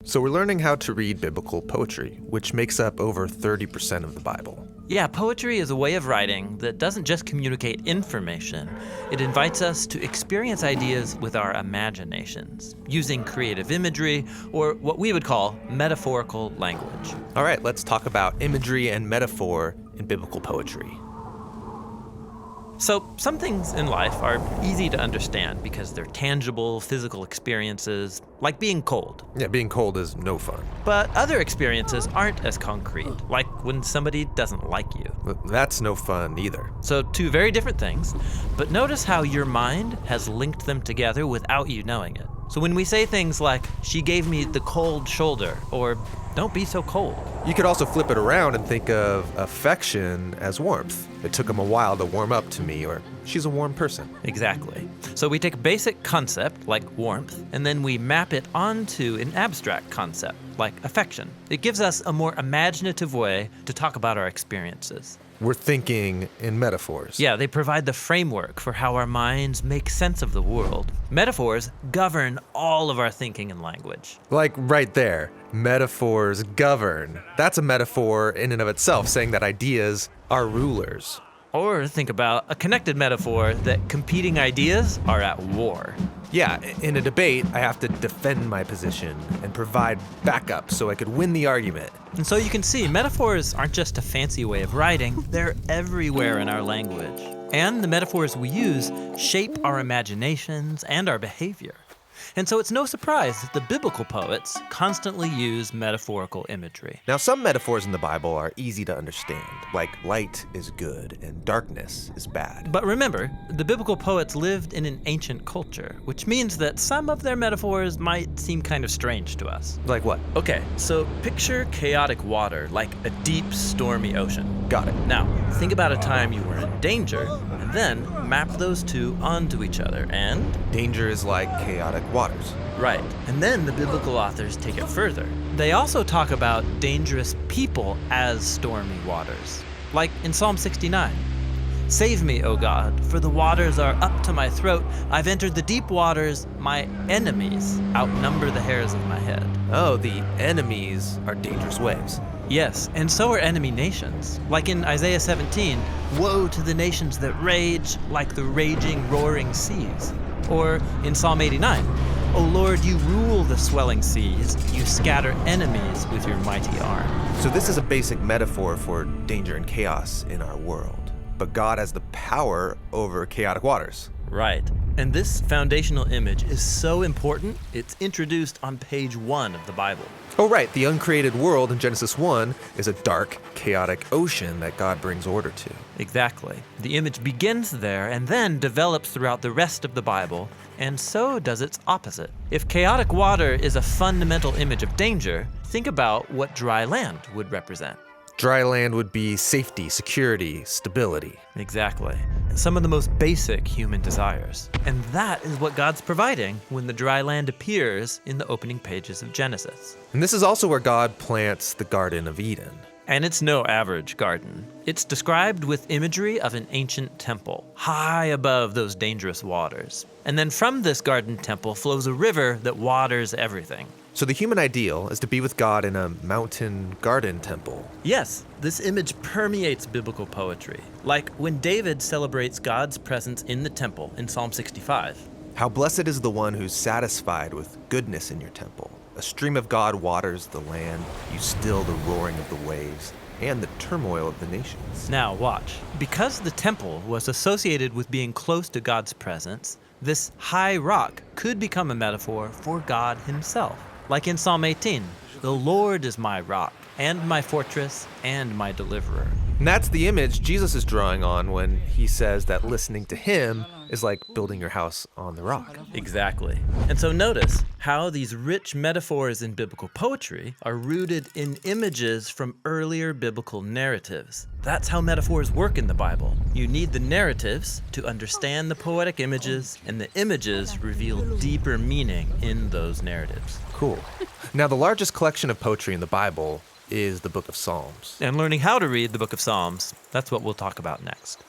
So we're learning how to read biblical poetry, which makes up over 30% of the Bible. Yeah, poetry is a way of writing that doesn't just communicate information. It invites us to experience ideas with our imaginations, using creative imagery, or what we would call metaphorical language. All right, let's talk about imagery and metaphor in biblical poetry. So some things in life are easy to understand because they're tangible, physical experiences, like being cold. Yeah, being cold is no fun. But other experiences aren't as concrete, like when somebody doesn't like you. But that's no fun either. So two very different things, but notice how your mind has linked them together without you knowing it. So when we say things like, she gave me the cold shoulder, or don't be so cold. You could also flip it around and think of affection as warmth. It took him a while to warm up to me, or she's a warm person. Exactly. So we take a basic concept, like warmth, and then we map it onto an abstract concept, like affection. It gives us a more imaginative way to talk about our experiences. We're thinking in metaphors. Yeah, they provide the framework for how our minds make sense of the world. Metaphors govern all of our thinking and language. Like right there, metaphors govern. That's a metaphor in and of itself, saying that ideas are rulers. Or think about a connected metaphor that competing ideas are at war. Yeah, in a debate, I have to defend my position and provide backup so I could win the argument. And so you can see, metaphors aren't just a fancy way of writing, they're everywhere in our language. And the metaphors we use shape our imaginations and our behavior. And so it's no surprise that the biblical poets constantly use metaphorical imagery. Now, some metaphors in the Bible are easy to understand, like light is good and darkness is bad. But remember, the biblical poets lived in an ancient culture, which means that some of their metaphors might seem kind of strange to us. Like what? Okay, so picture chaotic water, like a deep, stormy ocean. Got it. Now, think about a time you were in danger, and then map those two onto each other, and... Danger is like chaotic waters. Right, and then the biblical authors take it further. They also talk about dangerous people as stormy waters, like in Psalm 69. Save me, O God, for the waters are up to my throat. I've entered the deep waters. My enemies outnumber the hairs of my head. Oh, the enemies are dangerous waves. Yes, and so are enemy nations. Like in Isaiah 17, woe to the nations that rage like the raging, roaring seas. Or in Psalm 89, O Lord, you rule the swelling seas. You scatter enemies with your mighty arm. So this is a basic metaphor for danger and chaos in our world. But God has the power over chaotic waters. Right. And this foundational image is so important, it's introduced on page 1 of the Bible. Oh, right. The uncreated world in Genesis 1 is a dark, chaotic ocean that God brings order to. Exactly. The image begins there and then develops throughout the rest of the Bible, and so does its opposite. If chaotic water is a fundamental image of danger, think about what dry land would represent. Dry land would be safety, security, stability. Exactly. Some of the most basic human desires. And that is what God's providing when the dry land appears in the opening pages of Genesis. And this is also where God plants the Garden of Eden. And it's no average garden. It's described with imagery of an ancient temple, high above those dangerous waters. And then from this garden temple flows a river that waters everything. So the human ideal is to be with God in a mountain garden temple. Yes, this image permeates biblical poetry, like when David celebrates God's presence in the temple in Psalm 65. How blessed is the one who's satisfied with goodness in your temple. A stream of God waters the land. You still the roaring of the waves and the turmoil of the nations. Now watch. Because the temple was associated with being close to God's presence, this high rock could become a metaphor for God himself. Like in Psalm 18, the Lord is my rock and my fortress and my deliverer. And that's the image Jesus is drawing on when he says that listening to him is like building your house on the rock. Exactly. And so notice how these rich metaphors in biblical poetry are rooted in images from earlier biblical narratives. That's how metaphors work in the Bible. You need the narratives to understand the poetic images, and the images reveal deeper meaning in those narratives. Cool. Now, the largest collection of poetry in the Bible is the Book of Psalms. And learning how to read the Book of Psalms, that's what we'll talk about next.